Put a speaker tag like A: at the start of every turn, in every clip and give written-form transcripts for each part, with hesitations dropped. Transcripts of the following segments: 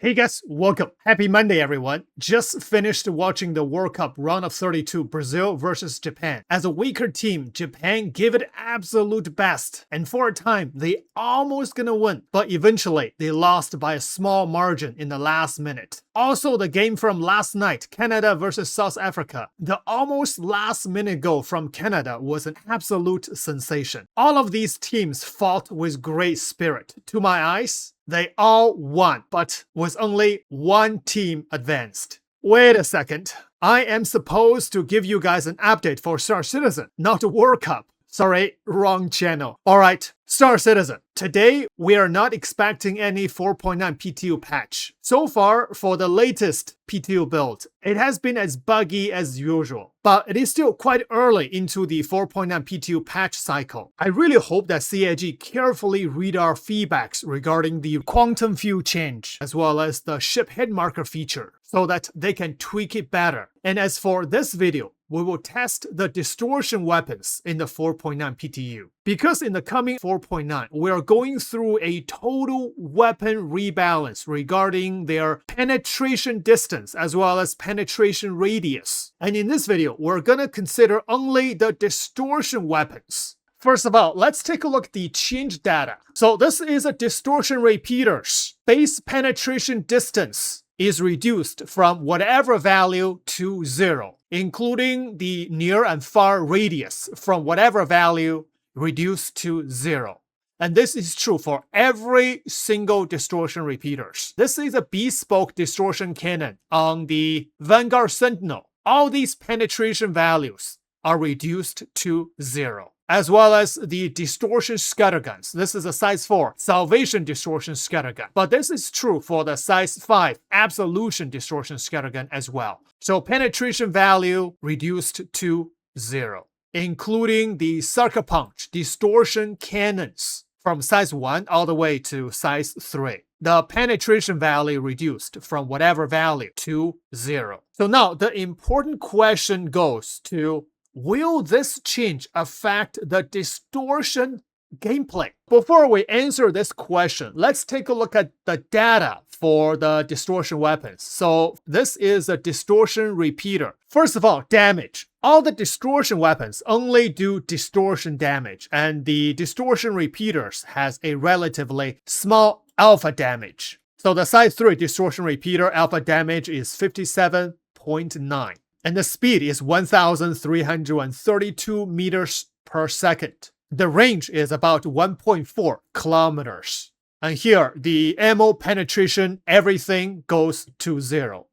A: Hey guys, welcome. Happy Monday, everyone. Just finished watching the World Cup round of 32, Brazil versus Japan. As a weaker team, Japan gave it absolute best, and for a time, they almost gonna win, but eventually, they lost by a small margin in the last minute. Also, the game from last night, Canada versus South Africa. The almost last minute goal from Canada was an absolute sensation. All of these teams fought with great spirit. To my eyes, they all won, but with only one team advanced. Wait a second. I am supposed to give you guys an update for Star Citizen, not World Cup. Sorry, wrong channel. Alright, Star Citizen. Today, we are not expecting any 4.9 PTU patch. So far, for the latest PTU build, it has been as buggy as usual. But it is still quite early into the 4.9 PTU patch cycle. I really hope that CIG carefully read our feedbacks regarding the quantum field change, as well as the ship hit marker feature, so that they can tweak it better. And as for this video, we will test the distortion weapons in the 4.9 PTU. Because in the coming 4.9, we are going through a total weapon rebalance regarding their penetration distance as well as penetration radius. And in this video, we're gonna consider only the distortion weapons. First of all, let's take a look at the change data. So this is a distortion repeaters. Base penetration distance is reduced from whatever value to 0, including the near and far radius from whatever value reduced to 0. And this is true for every single distortion repeaters. This is a bespoke distortion cannon on the Vanguard Sentinel. All these penetration values are reduced to 0. As well as the distortion scatterguns. This is a size 4 salvation distortion scattergun. But this is true for the size 5 absolution distortion scattergun as well. So penetration value reduced to 0, including the sucker punch distortion cannons from size 1 all the way to size 3. The penetration value reduced from whatever value to 0. So now the important question goes to, will this change affect the distortion gameplay? Before we answer this question, let's take a look at the data for the distortion weapons. So this is a distortion repeater. First of all, damage. All the distortion weapons only do distortion damage, and the distortion repeaters has a relatively small alpha damage. So the size 3 distortion repeater alpha damage is 57.9. And the speed is 1,332 meters per second. The range is about 1.4 kilometers. And here, the ammo penetration, everything goes to 0.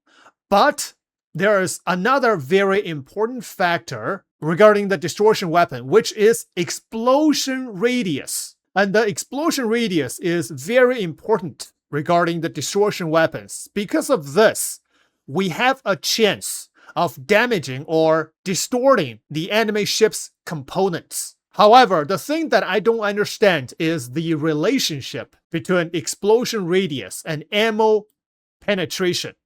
A: But there is another very important factor regarding the distortion weapon, which is explosion radius. And the explosion radius is very important regarding the distortion weapons. Because of this, we have a chance of damaging or distorting the enemy ship's components. However, the thing that I don't understand is the relationship between explosion radius and ammo penetration.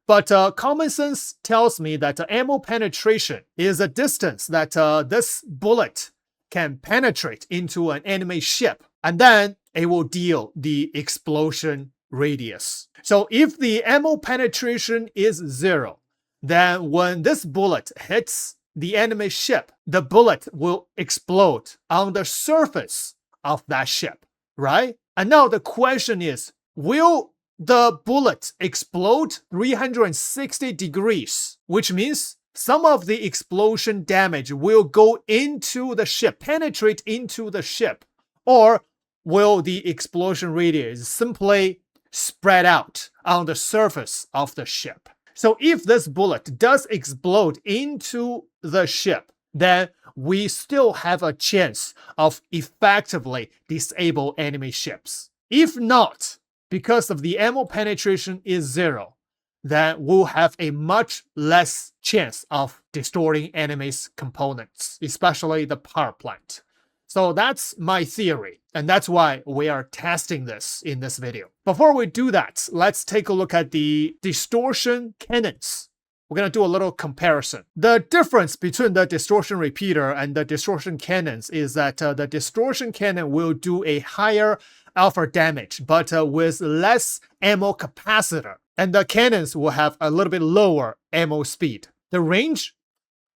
A: But common sense tells me that ammo penetration is a distance that this bullet can penetrate into an enemy ship, and then it will deal the explosion radius. So if the ammo penetration is 0, then when this bullet hits the enemy ship, the bullet will explode on the surface of that ship, right? And now the question is, will the bullet explode 360 degrees? Which means some of the explosion damage will go into the ship, penetrate into the ship, or will the explosion radius simply spread out on the surface of the ship? So if this bullet does explode into the ship, then we still have a chance of effectively disable enemy ships. If not, because of the ammo penetration is 0, then we'll have a much less chance of distorting enemy's components, especially the power plant. So that's my theory, and that's why we are testing this in this video. Before we do that, let's take a look at the distortion cannons. We're going to do a little comparison. The difference between the distortion repeater and the distortion cannons is that the distortion cannon will do a higher alpha damage, but with less ammo capacitor. And the cannons will have a little bit lower ammo speed. The range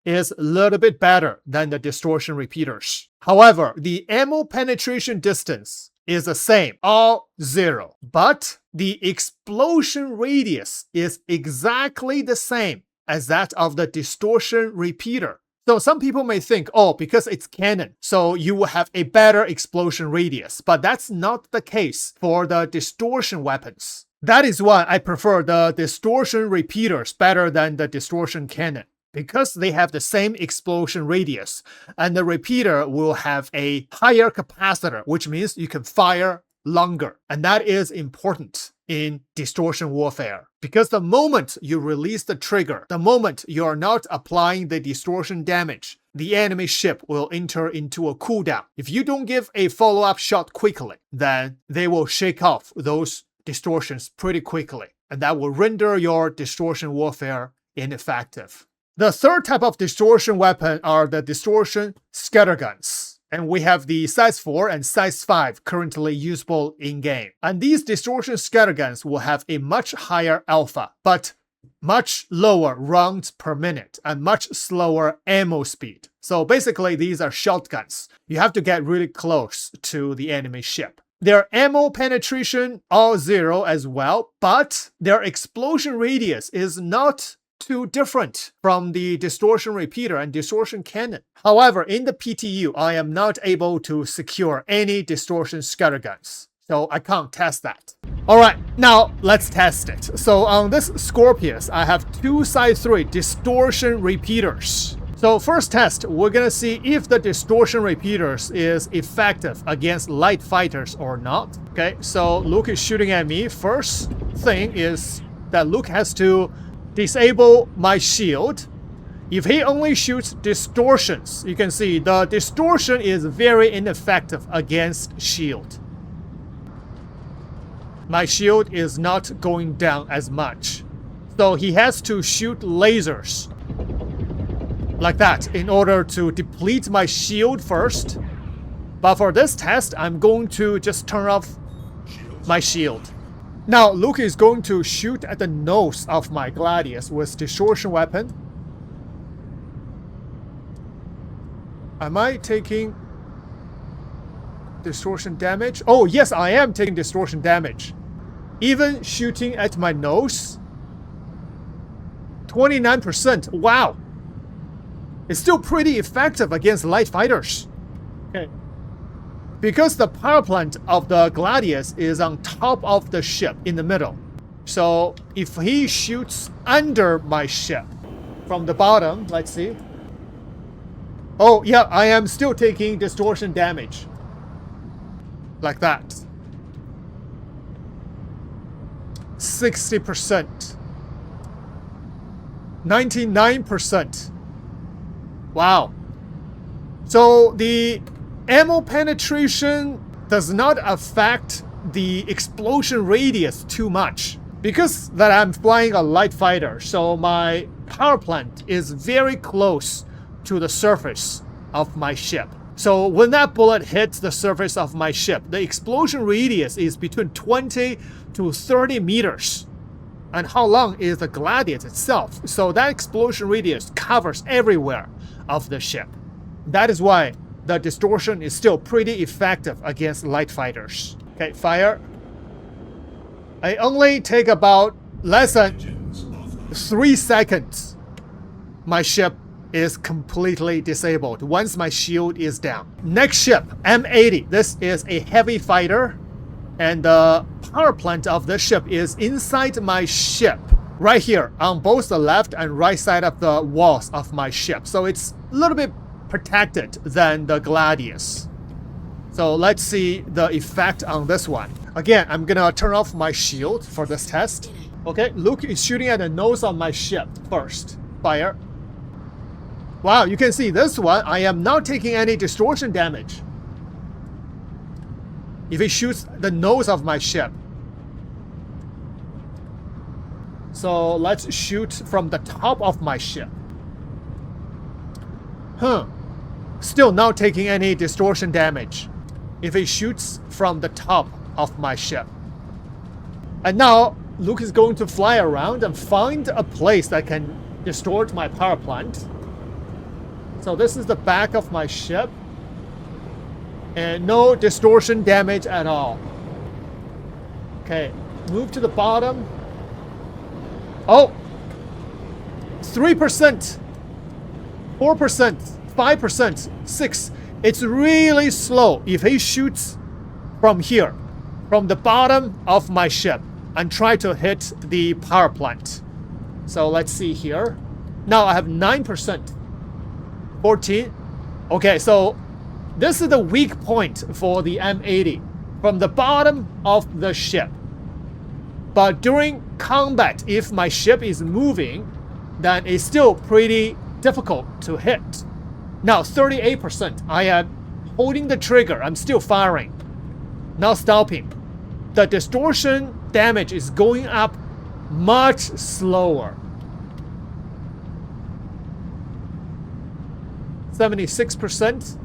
A: is a little bit better than the distortion repeaters. However, the ammo penetration distance is the same, all 0. But the explosion radius is exactly the same as that of the distortion repeater. So some people may think, oh, because it's cannon, so you will have a better explosion radius. But that's not the case for the distortion weapons. That is why I prefer the distortion repeaters better than the distortion cannon, because they have the same explosion radius, and the repeater will have a higher capacitor, which means you can fire longer. And that is important in distortion warfare, because the moment you release the trigger, the moment you are not applying the distortion damage, the enemy ship will enter into a cooldown. If you don't give a follow-up shot quickly, then they will shake off those distortions pretty quickly, and that will render your distortion warfare ineffective. The third type of distortion weapon are the distortion scatterguns. And we have the size 4 and size 5 currently usable in-game. And these distortion scatterguns will have a much higher alpha, but much lower rounds per minute and much slower ammo speed. So basically, these are shotguns. You have to get really close to the enemy ship. Their ammo penetration, all 0 as well, but their explosion radius is not too different from the distortion repeater and distortion cannon. However, in the PTU, I am not able to secure any distortion scatterguns, so I can't test that. Alright, now let's test it. So on this Scorpius, I have 2 size 3 distortion repeaters. So first test, we're gonna see if the distortion repeaters is effective against light fighters or not. Okay, so Luke is shooting at me. First thing is that Luke has to disable my shield. If he only shoots distortions, you can see the distortion is very ineffective against shield. My shield is not going down as much. So he has to shoot lasers like that in order to deplete my shield first. But for this test, I'm going to just turn off my shield. Now, Luke is going to shoot at the nose of my Gladius with distortion weapon. Am I taking distortion damage? Oh, yes, I am taking distortion damage. Even shooting at my nose? 29%. Wow. It's still pretty effective against light fighters. Okay. Because the power plant of the Gladius is on top of the ship in the middle. So if he shoots under my ship from the bottom, let's see. Oh, yeah, I am still taking distortion damage. Like that. 60%. 99%. Wow. So the ammo penetration does not affect the explosion radius too much. Because that I'm flying a light fighter, so my power plant is very close to the surface of my ship. So when that bullet hits the surface of my ship, the explosion radius is between 20 to 30 meters. And how long is the Gladius itself? So that explosion radius covers everywhere of the ship. That is why the distortion is still pretty effective against light fighters. Okay, fire. I only take about less than 3 seconds. My ship is completely disabled once my shield is down. Next ship, M80. This is a heavy fighter, and the power plant of this ship is inside my ship, right here on both the left and right side of the walls of my ship. So it's a little bit protected than the Gladius. So let's see the effect on this one. Again, I'm gonna turn off my shield for this test. Okay, Luke is shooting at the nose of my ship first. Fire. Wow, you can see this one, I am not taking any distortion damage. If he shoots the nose of my ship. So let's shoot from the top of my ship. Still not taking any distortion damage if he shoots from the top of my ship. And now Luke is going to fly around and find a place that can distort my power plant. So this is the back of my ship. And no distortion damage at all. Okay, move to the bottom. Oh! 3%, 4%, 5%, 6%. It's really slow if he shoots from here, from the bottom of my ship, and try to hit the power plant. So let's see here. Now I have 9%, 14. Okay, so this is the weak point for the M80, from the bottom of the ship. But during combat, if my ship is moving, then it's still pretty difficult to hit. Now 38%, I am holding the trigger, I'm still firing, not stopping. The distortion damage is going up much slower. 76%,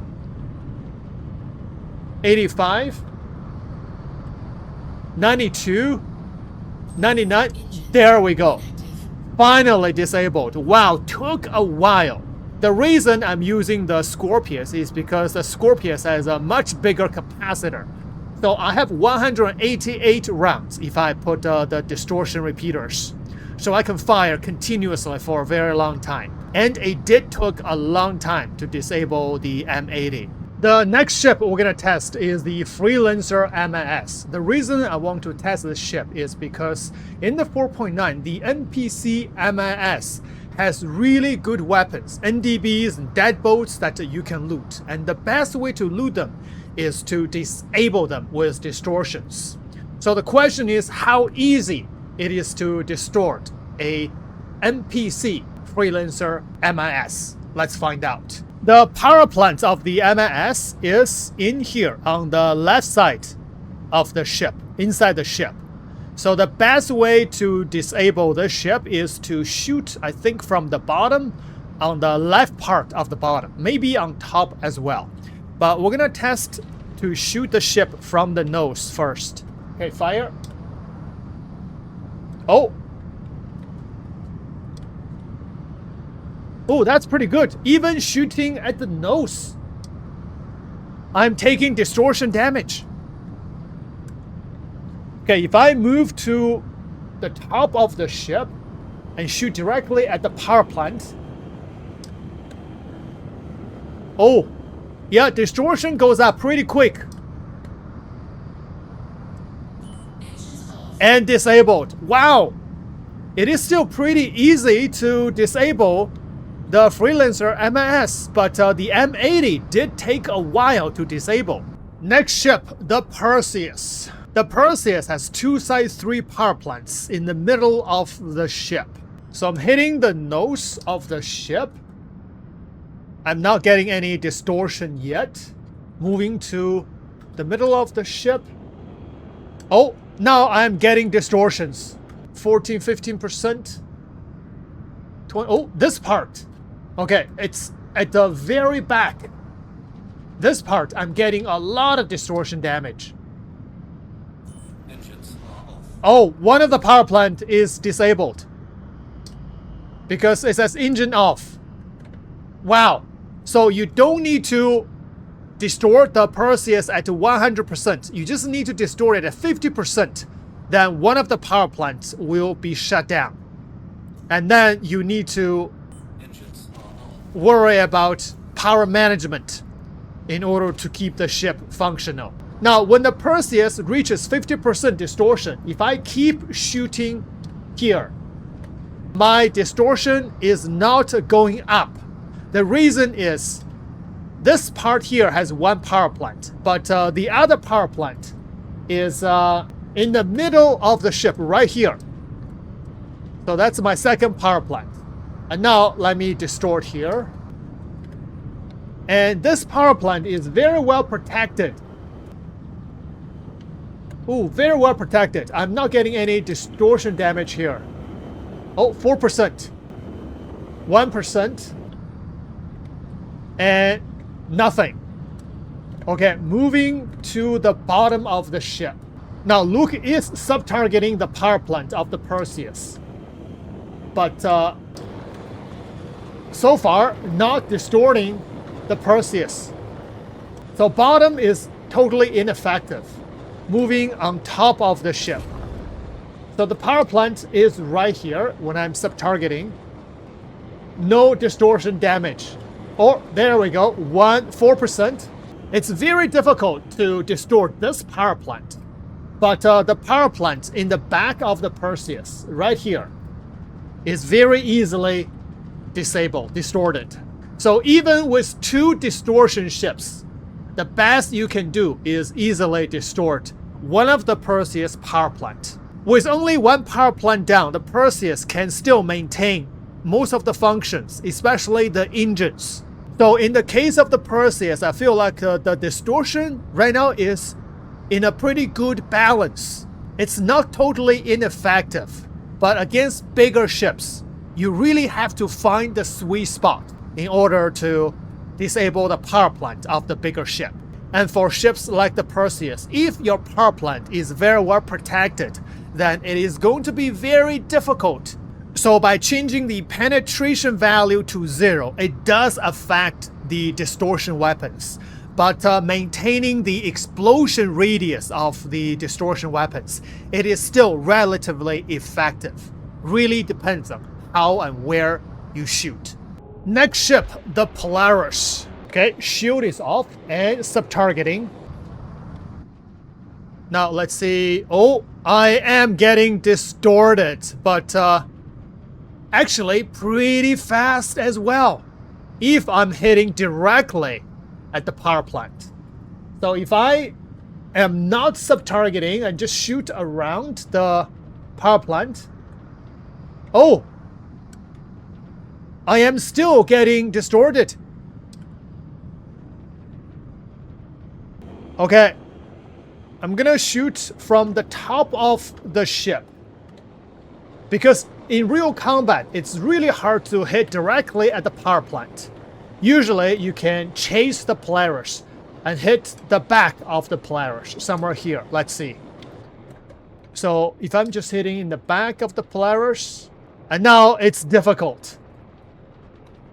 A: 85, 92, 99, there we go. Finally disabled. Wow, took a while. The reason I'm using the Scorpius is because the Scorpius has a much bigger capacitor. So I have 188 rounds if I put the distortion repeaters. So I can fire continuously for a very long time. And it did took a long time to disable the M80. The next ship we're going to test is the Freelancer MAS. The reason I want to test this ship is because in the 4.9, the NPC MAS has really good weapons, NDBs and deadbolts that you can loot. And the best way to loot them is to disable them with distortions. So the question is how easy it is to distort a NPC Freelancer MAS. Let's find out. The power plant of the MAS is in here on the left side of the ship, inside the ship. So the best way to disable the ship is to shoot, I think, from the bottom, on the left part of the bottom, maybe on top as well. But we're gonna test to shoot the ship from the nose first. Okay, fire. Oh! Oh, that's pretty good. Even shooting at the nose, I'm taking distortion damage. Okay, if I move to the top of the ship and shoot directly at the power plant. Oh, yeah, distortion goes up pretty quick. And disabled. Wow! It is still pretty easy to disable the Freelancer MAS, but the M80 did take a while to disable. Next ship, the Perseus. The Perseus has two size 3 power plants in the middle of the ship. So I'm hitting the nose of the ship. I'm not getting any distortion yet. Moving to the middle of the ship. Oh, now I'm getting distortions. 14, 15%. 20, oh, this part. Okay, it's at the very back. This part, I'm getting a lot of distortion damage. Oh, one of the power plant is disabled. Because it says engine off. Wow. So you don't need to distort the Perseus at 100%. You just need to distort it at 50%. Then one of the power plants will be shut down. And then you need to worry about power management in order to keep the ship functional. Now, when the Perseus reaches 50% distortion, if I keep shooting here, my distortion is not going up. The reason is this part here has one power plant, but the other power plant is in the middle of the ship right here. So that's my second power plant. And now let me distort here. And this power plant is very well protected. Ooh, very well protected. I'm not getting any distortion damage here. Oh, 4%. 1%. And nothing. Okay, moving to the bottom of the ship. Now Luke is sub-targeting the power plant of the Perseus, but so far not distorting the Perseus. So bottom is totally ineffective, moving on top of the ship. So the power plant is right here when I'm sub-targeting. No distortion damage. Oh, there we go, 4%. It's very difficult to distort this power plant. But the power plant in the back of the Perseus, right here, is very easily distorted. So even with 2 distortion ships, the best you can do is easily distort one of the Perseus power plant. With only 1 power plant down, the Perseus can still maintain most of the functions, especially the engines. So in the case of the Perseus, I feel like the distortion right now is in a pretty good balance. It's not totally ineffective, but against bigger ships, you really have to find the sweet spot in order to disable the power plant of the bigger ship. And for ships like the Perseus, if your power plant is very well protected, then it is going to be very difficult. So by changing the penetration value to 0, it does affect the distortion weapons. But maintaining the explosion radius of the distortion weapons, it is still relatively effective. Really depends on how and where you shoot. Next ship, the Polaris. Okay, shield is off and sub-targeting. Now let's see. Oh, I am getting distorted, but actually pretty fast as well if I'm hitting directly at the power plant. So if I am not sub-targeting and just shoot around the power plant, oh, I am still getting distorted. Okay, I'm gonna shoot from the top of the ship, because in real combat, it's really hard to hit directly at the power plant. Usually, you can chase the Polaris and hit the back of the Polaris, somewhere here. Let's see. So if I'm just hitting in the back of the Polaris, and now it's difficult.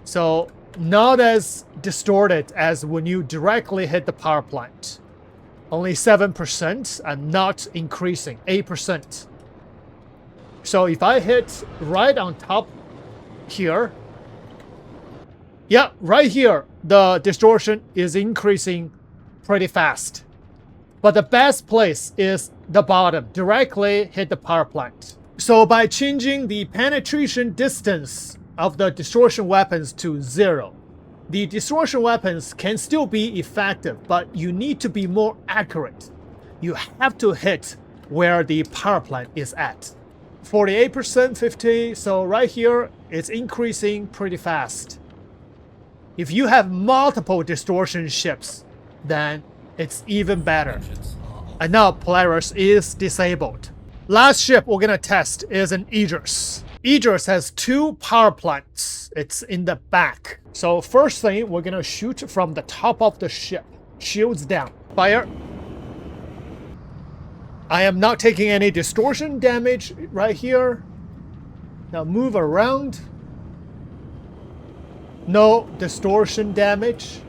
A: So not as distorted as when you directly hit the power plant. Only 7% and not increasing, 8%. So if I hit right on top here, yeah, right here, the distortion is increasing pretty fast. But the best place is the bottom, directly hit the power plant. So by changing the penetration distance of the distortion weapons to 0, the distortion weapons can still be effective, but you need to be more accurate. You have to hit where the power plant is at. 48%, 50, so right here, it's increasing pretty fast. If you have multiple distortion ships, then it's even better. And now Polaris is disabled. Last ship we're gonna test is an Aegis. Aegis has 2 power plants. It's in the back. So first thing, we're gonna shoot from the top of the ship. Shields down. Fire. I am not taking any distortion damage right here. Now move around. No distortion damage.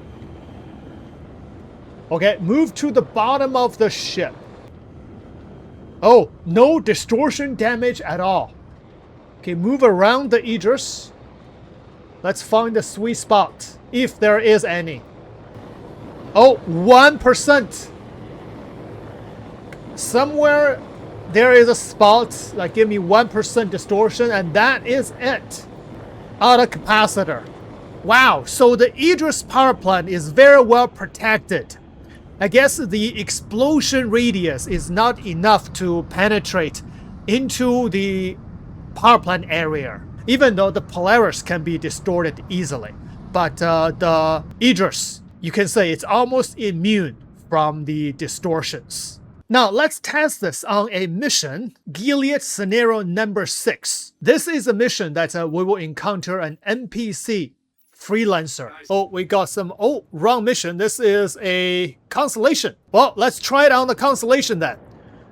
A: Okay, move to the bottom of the ship. Oh, no distortion damage at all. Okay, move around the Aegis. Let's find the sweet spot, if there is any. Oh, 1%. Somewhere there is a spot that give me 1% distortion, and that is it. Auto capacitor. Wow, so the Aegis power plant is very well protected. I guess the explosion radius is not enough to penetrate into the power plant area, even though the Polaris can be distorted easily. But the Aegis, you can say it's almost immune from the distortions. Now let's test this on a mission, Gilead scenario number 6. This is a mission that we will encounter an NPC freelancer. Oh, we got some, oh, wrong mission. This is a constellation. Well, let's try it on the constellation then.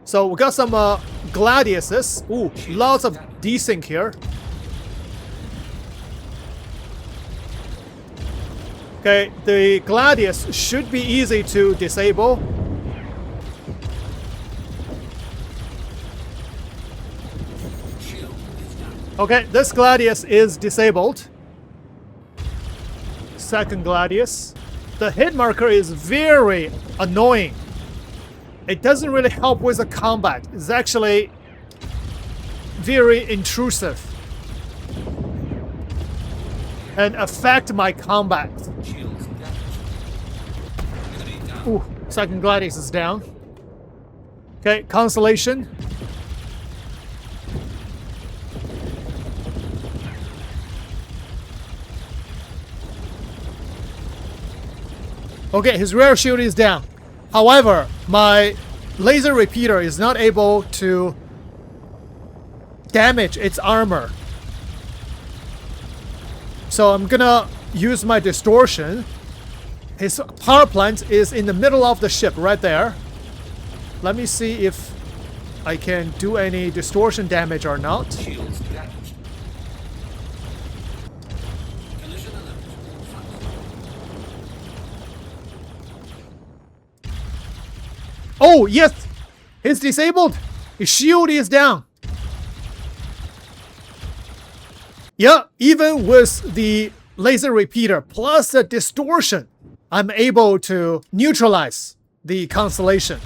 A: So we got some Gladiuses. Ooh, lots of desync here. Okay, the Gladius should be easy to disable. Okay, this Gladius is disabled. Second Gladius. The hit marker is very annoying. It doesn't really help with the combat. It's actually very intrusive and affect my combat. Ooh, second Gladius is down. Okay, Constellation. Okay, his rear shield is down. However, my laser repeater is not able to damage its armor. So I'm gonna use my distortion. His power plant is in the middle of the ship right there. Let me see if I can do any distortion damage or not. Oh, yes! It's disabled! His shield is down! Yeah, even with the laser repeater plus the distortion, I'm able to neutralize the Constellation.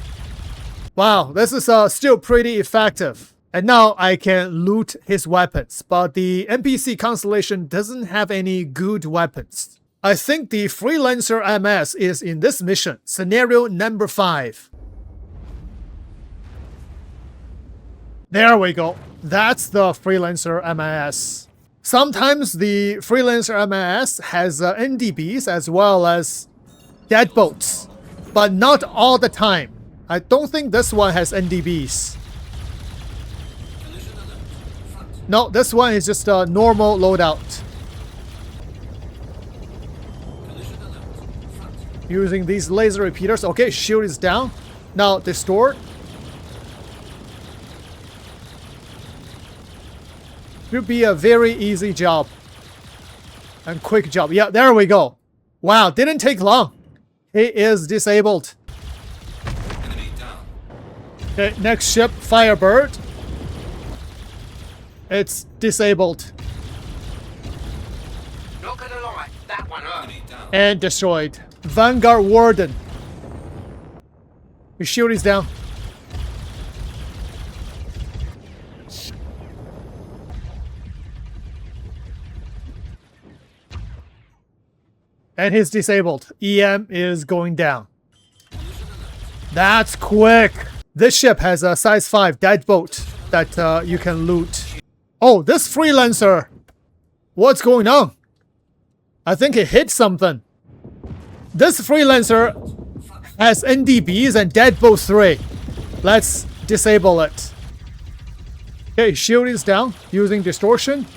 A: Wow, this is still pretty effective. And now I can loot his weapons, but the NPC Constellation doesn't have any good weapons. I think the Freelancer MS is in this mission, scenario number 5. There we go. That's the Freelancer MIS. Sometimes the Freelancer MIS has NDBs as well as deadbolts, but not all the time. I don't think this one has NDBs. No, this one is just a normal loadout. Using these laser repeaters. Okay, shield is down. Now distort. Will be a very easy job and quick job. Yeah, there we go. Wow, didn't take long. He is disabled. Okay, next ship, Firebird. It's disabled.
B: Not gonna lie, that one hurt.
A: And destroyed. Vanguard Warden. His shield is down. And he's disabled. EM is going down. That's quick. This ship has a size 5 deadbolt that you can loot. Oh, this Freelancer. What's going on? I think he hit something. This Freelancer has NDBs and deadbolt 3. Let's disable it. Okay, shield is down using distortion.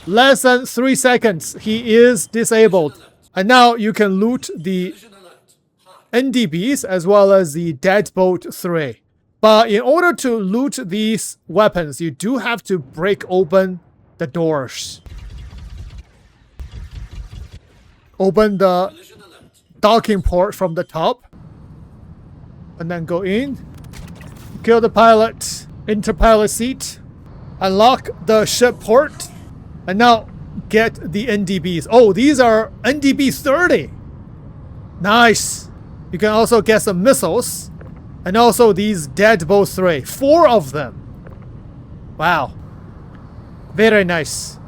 A: Less than 3 seconds, he is disabled. And now you can loot the NDBs as well as the deadbolt 3. But in order to loot these weapons, you do have to break open the doors. Open the docking port from the top. And then go in. Kill the pilot. Enter pilot seat. Unlock the ship port. And now get the NDBs. Oh, these are NDB 30. Nice. You can also get some missiles. And also these deadbolt 3. 4 of them. Wow. Very nice.